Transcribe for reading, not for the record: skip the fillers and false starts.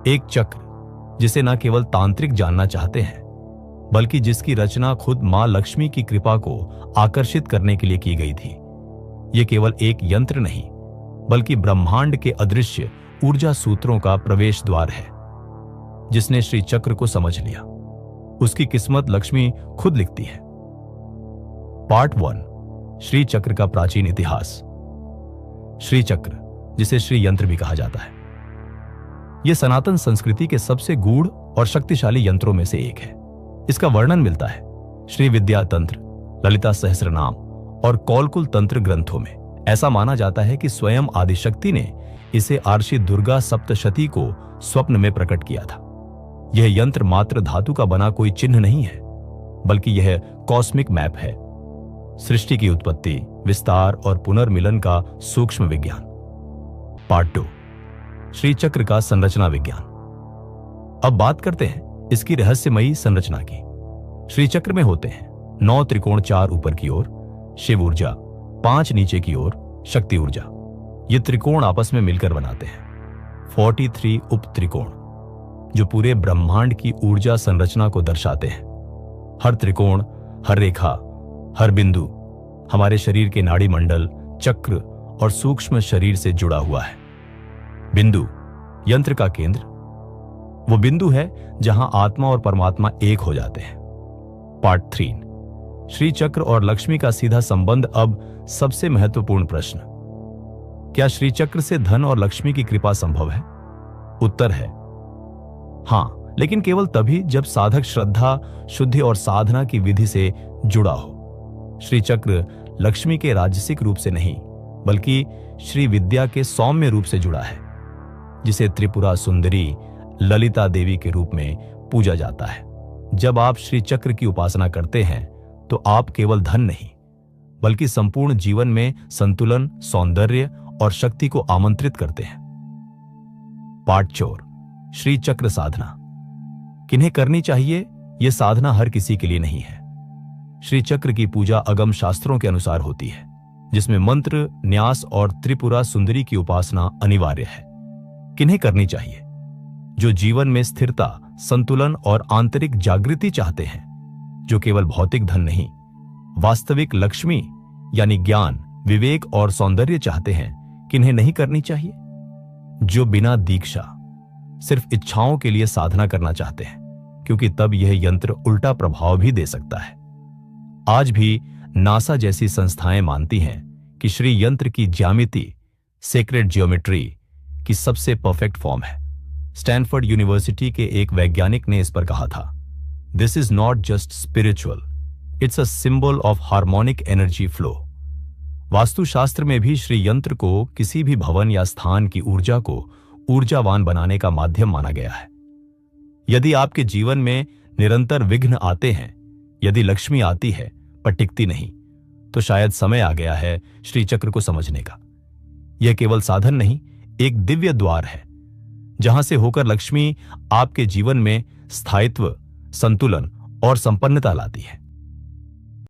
एक चक्र जिसे न केवल तांत्रिक जानना चाहते हैं, बल्कि जिसकी रचना खुद मां लक्ष्मी की कृपा को आकर्षित करने के लिए की गई थी। यह केवल एक यंत्र नहीं, बल्कि ब्रह्मांड के अदृश्य ऊर्जा सूत्रों का प्रवेश द्वार है। जिसने श्री चक्र को समझ लिया, उसकी किस्मत लक्ष्मी खुद लिखती है। पार्ट 1, श्री चक्र का प्राचीन इतिहास। श्री चक्र, जिसे श्री यंत्र भी कहा जाता है, यह सनातन संस्कृति के सबसे गूढ़ और शक्तिशाली यंत्रों में से एक है। इसका वर्णन मिलता है श्री विद्या तंत्र, ललिता सहस्रनाम और कौलकुल तंत्र ग्रंथों में। ऐसा माना जाता है कि स्वयं आदिशक्ति ने इसे आर्षि दुर्गा सप्तशती को स्वप्न में प्रकट किया था। यह यंत्र मात्र धातु का बना कोई चिन्ह नहीं है, बल्कि यह कॉस्मिक मैप है, सृष्टि की उत्पत्ति, विस्तार और पुनर्मिलन का सूक्ष्म विज्ञान। पार्ट 2, श्री चक्र का संरचना विज्ञान। अब बात करते हैं इसकी रहस्यमयी संरचना की। श्री चक्र में होते हैं 9 त्रिकोण, 4 ऊपर की ओर शिव ऊर्जा, 5 नीचे की ओर शक्ति ऊर्जा। ये त्रिकोण आपस में मिलकर बनाते हैं 43 उप त्रिकोण, जो पूरे ब्रह्मांड की ऊर्जा संरचना को दर्शाते हैं। हर त्रिकोण, हर रेखा, हर बिंदु हमारे शरीर के नाड़ी मंडल, चक्र और सूक्ष्म शरीर से जुड़ा हुआ है। बिंदु, यंत्र का केंद्र, वो बिंदु है जहां आत्मा और परमात्मा एक हो जाते हैं। पार्ट 3, श्री चक्र और लक्ष्मी का सीधा संबंध। अब सबसे महत्वपूर्ण प्रश्न, क्या श्री चक्र से धन और लक्ष्मी की कृपा संभव है? उत्तर है हां, लेकिन केवल तभी जब साधक श्रद्धा, शुद्धि और साधना की विधि से जुड़ा हो। श्री चक्र लक्ष्मी के राजसिक रूप से नहीं, बल्कि श्री विद्या के सौम्य रूप से जुड़ा है, जिसे त्रिपुरा सुंदरी ललिता देवी के रूप में पूजा जाता है। जब आप श्री चक्र की उपासना करते हैं तो आप केवल धन नहीं, बल्कि संपूर्ण जीवन में संतुलन, सौंदर्य और शक्ति को आमंत्रित करते हैं। पार्ट 4, श्री चक्र साधना। किन्हें करनी चाहिए? यह साधना हर किसी के लिए नहीं है। श्री चक्र की पूजा अगम शास्त्रों के अनुसार होती है, जिसमें मंत्र, न्यास और त्रिपुरा सुंदरी की उपासना अनिवार्य है। किन्हें करनी चाहिए? जो जीवन में स्थिरता, संतुलन और आंतरिक जागृति चाहते हैं, जो केवल भौतिक धन नहीं, वास्तविक लक्ष्मी यानी ज्ञान, विवेक और सौंदर्य चाहते हैं। किन्हें नहीं करनी चाहिए? जो बिना दीक्षा, सिर्फ इच्छाओं के लिए साधना करना चाहते हैं, क्योंकि तब यह यंत्र उल्टा प्रभाव भी दे सकता है। आज भी नासा जैसी संस्थाएं मानती हैं कि श्री यंत्र की ज्यामिति सेक्रेड जियोमेट्री की सबसे परफेक्ट फॉर्म है। स्टैनफोर्ड यूनिवर्सिटी के एक वैज्ञानिक ने इस पर कहा था, this is not just spiritual, it's a symbol of harmonic energy flow. Vastushastra में भी श्री यंत्र को किसी भी भवन या स्थान की ऊर्जा को ऊर्जावान बनाने का माध्यम माना गया है। यदि आपके जीवन में निरंतर विघ्न आते हैं, यदि लक्ष्मी आती है पर टिकती नहीं, तो शायद समय आ गया है श्री चक्र को समझने का। यह केवल साधन नहीं, एक दिव्य द्वार है, जहां से होकर लक्ष्मी आपके जीवन में स्थायित्व, संतुलन और संपन्नता लाती है।